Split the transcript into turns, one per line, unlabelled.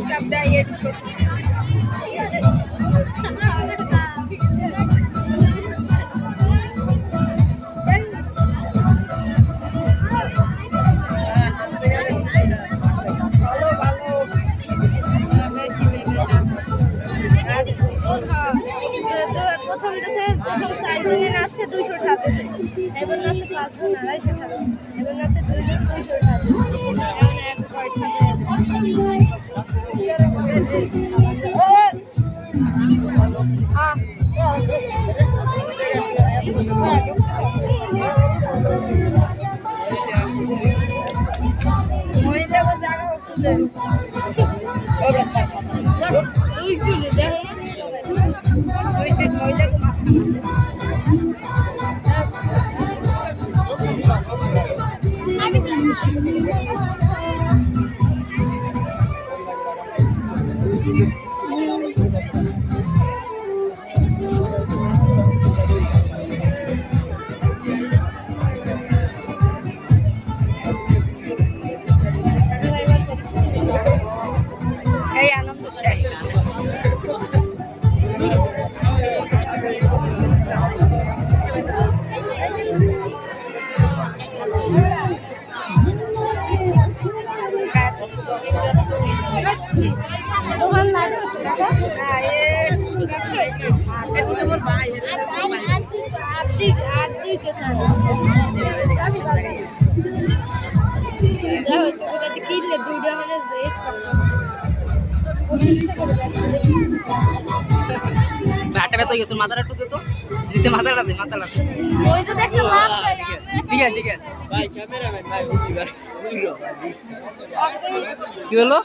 cup দেয় এর প্রথম 4 জনের আছে 200 টাকা এবার আছে 5 জন 250 টাকা এবার আছে 200 টাকা এমন এক 6 টাকা মহিলা জায়গা হচ্ছে ওই কিলো দেখো ওই সেট মহিলাকে মাছ এই আনন্দ শেষ কিনলে দুইটা মানে ব্যাটা ব্যথা হয়ে গেছে মাথাটা একটু তো নিচে মাথাটা দে মাথাটা ওই তো দেখতে লাভ ঠিক আছে ভাই ক্যামেরাম্যান ভাই কি হলো